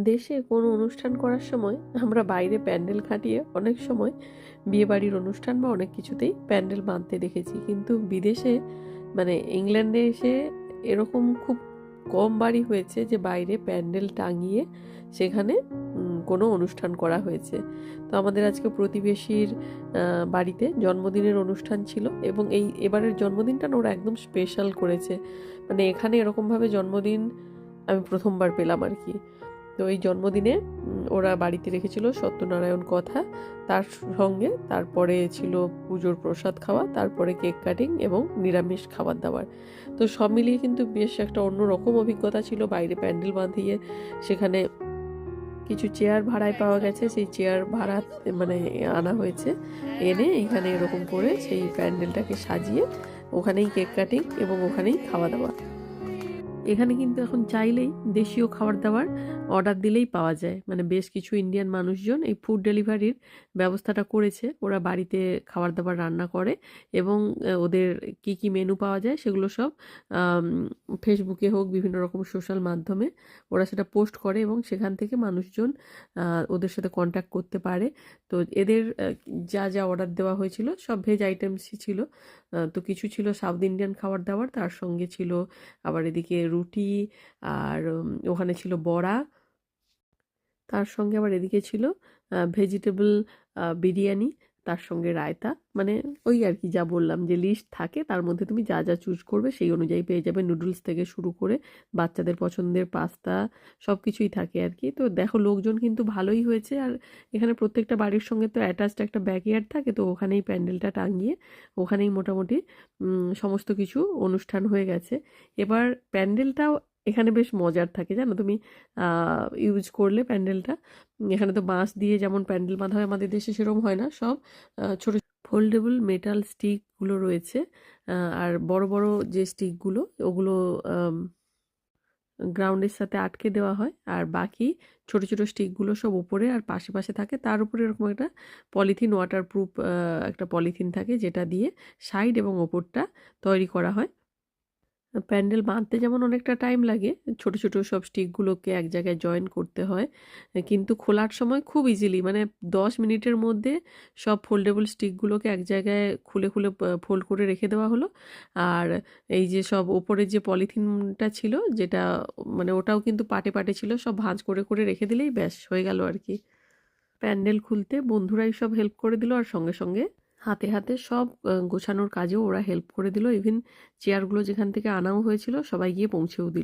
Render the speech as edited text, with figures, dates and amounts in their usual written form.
দেশে কোনো অনুষ্ঠান করার সময় আমরা বাইরে প্যান্ডেল খাটিয়ে অনেক সময় বিয়েবাড়ির অনুষ্ঠান বা অনেক কিছুতেই প্যান্ডেল বাঁধতে দেখেছি, কিন্তু বিদেশে মানে ইংল্যান্ডে এসে এরকম খুব কম বাড়ি হয়েছে যে বাইরে প্যান্ডেল টাঙিয়ে সেখানে কোনো অনুষ্ঠান করা হয়েছে। তো আমাদের আজকে প্রতিবেশীর বাড়িতে জন্মদিনের অনুষ্ঠান ছিল এবং এবারের জন্মদিনটা না ওরা একদম স্পেশাল করেছে। মানে এখানে এরকমভাবে জন্মদিন আমি প্রথমবার পেলাম আর কি। তো এই জন্মদিনে ওরা বাড়িতে রেখেছিল সত্যনারায়ণ কথা, তার সঙ্গে তারপরে ছিল পুজোর প্রসাদ খাওয়া, তারপরে কেক কাটিং এবং নিরামিষ খাবার দাবার। তো সব মিলিয়ে কিন্তু বেশ একটা অন্যরকম অভিজ্ঞতা ছিল। বাইরে প্যান্ডেল বাঁধিয়ে সেখানে কিছু চেয়ার ভাড়ায় পাওয়া গেছে, সেই চেয়ার ভাড়া মানে আনা হয়েছে, এনে এখানে এরকম করে সেই প্যান্ডেলটাকে সাজিয়ে ওখানেই কেক কাটিং এবং ওখানেই খাওয়া দাওয়া। এখানে কিন্তু এখন চাইলেই দেশীয় খাবার দাবার অর্ডার দিলেই পাওয়া যায়। মানে বেশ কিছু ইন্ডিয়ান মানুষজন এই ফুড ডেলিভারির ব্যবস্থাটা করেছে। ওরা বাড়িতে খাবার দাবার রান্না করে এবং ওদের কি কি মেনু পাওয়া যায় সেগুলো সব ফেসবুকে হোক বিভিন্ন রকম সোশ্যাল মাধ্যমে ওরা সেটা পোস্ট করে এবং সেখান থেকে মানুষজন ওদের সাথে কন্ট্যাক্ট করতে পারে। তো এদের যা যা অর্ডার দেওয়া হয়েছিল সব ভেজ আইটেমসই ছিল। তো কিছু ছিল সাউথ ইন্ডিয়ান খাবার দাবার, তার সঙ্গে ছিল আবার এদিকে রুটি, আর ওখানে ছিল বড়া, তার সঙ্গে আবার এদিকে ছিল ভেজিটেবল বিরিয়ানি, তার সঙ্গে রায়তা। মানে ওই আর কি, যা বললাম যে লিস্ট থাকে তার মধ্যে তুমি যা যা চুজ করবে সেই অনুযায়ী পেয়ে যাবে। নুডলস থেকে শুরু করে বাচ্চাদের পছন্দের পাস্তা সব কিছুই থাকে আর কি। তো দেখো লোকজন কিন্তু ভালোই হয়েছে। আর এখানে প্রত্যেকটা বাড়ির সঙ্গে তো অ্যাটাচড একটা ব্যাকইয়ার্ড থাকে, তো ওখানেই প্যান্ডেলটা টাঙিয়ে ওখানেই মোটামুটি সমস্ত কিছু অনুষ্ঠান হয়ে গেছে। এবার প্যান্ডেলটাও এখানে বেশ মজার থাকে, জানো তুমি, ইউজ করলে প্যান্ডেলটা। এখানে তো বাঁশ দিয়ে যেমন প্যান্ডেল বাঁধা হয় আমাদের দেশে সেরকম হয় না, সব ছোট ফোল্ডেবল মেটাল স্টিকগুলো রয়েছে। আর বড় বড় যে স্টিকগুলো ওগুলো গ্রাউন্ডের সাথে আটকে দেওয়া হয়, আর বাকি ছোট ছোট স্টিকগুলো সব উপরে আর পাশে পাশে থাকে। তার উপরে এরকম একটা পলিথিন, ওয়াটারপ্রুফ একটা পলিথিন থাকে যেটা দিয়ে সাইড এবং ওপরটা তৈরি করা হয়। প্যান্ডেল বাঁধতে যেমন অনেকটা টাইম লাগে, ছোট ছোট সব স্টিকগুলোকে এক জায়গায় জয়েন করতে হয়, কিন্তু খোলার সময় খুব ইজিলি মানে 10 মিনিটের মধ্যে সব ফোল্ডেবল স্টিকগুলোকে এক জায়গায় খুলে খুলে ফোল্ড করে রেখে দেওয়া হলো। আর এই যে সব ওপরের যে পলিথিনটা ছিল যেটা মানে ওটাও কিন্তু পাটে পাটে ছিল, সব ভাঁজ করে করে রেখে দিলেই ব্যাস হয়ে গেল আর কি। প্যান্ডেল খুলতে বন্ধুরাই সব হেল্প করে দিল, আর সঙ্গে সঙ্গে হাতে হাতে সব গোছানোর কাজেও ওরা হেল্প করে দিল। ইভেন চেয়ারগুলো যেখান থেকে আনাও হয়েছিল সবাই গিয়ে পৌঁছেও দিল।